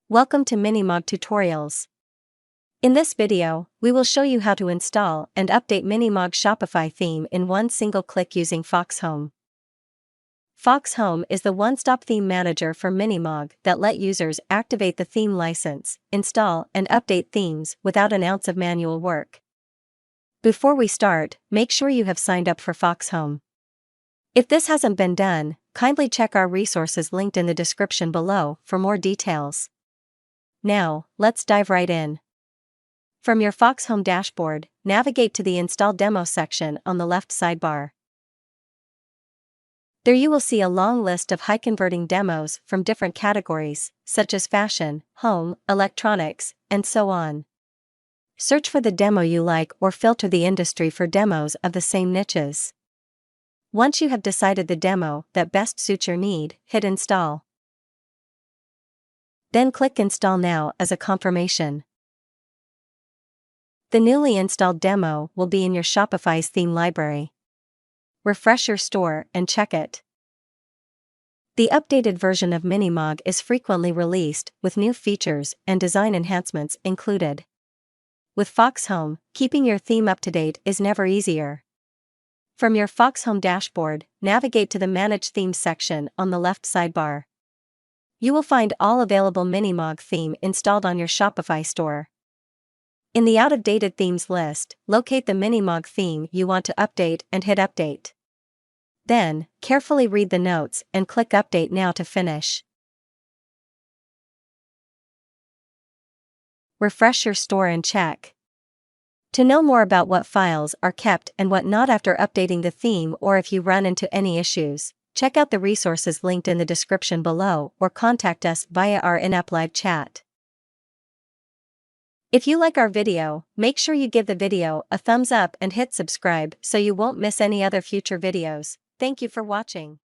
Welcome to Minimog Tutorials. In this video, we will show you how to install and update Minimog Shopify theme in one single click using FoxHome. FoxHome is the one-stop theme manager for Minimog that let users activate the theme license, install and update themes without an ounce of manual work. Before we start, make sure you have signed up for FoxHome. If this hasn't been done, kindly check our resources linked in the description below for more details. Now, let's dive right in. From your FoxHome dashboard, navigate to the Install Demo section on the left sidebar. There you will see a long list of high-converting demos from different categories, such as fashion, home, electronics, and so on. Search for the demo you like or filter the industry for demos of the same niches. Once you have decided the demo that best suits your need, hit Install. Then click Install Now as a confirmation. The newly installed demo will be in your Shopify's theme library. Refresh your store and check it. The updated version of Minimog is frequently released with new features and design enhancements included. With FoxHome, keeping your theme up to date is never easier. From your FoxHome dashboard, navigate to the Manage Themes section on the left sidebar. You will find all available Minimog theme installed on your Shopify store. In the Out-of-Dated Themes list, locate the Minimog theme you want to update and hit Update. Then, carefully read the notes and click Update Now to finish. Refresh your store and check. To know more about what files are kept and what not after updating the theme, or if you run into any issues, check out the resources linked in the description below or contact us via our in-app live chat. If you like our video, make sure you give the video a thumbs up and hit subscribe so you won't miss any other future videos. Thank you for watching.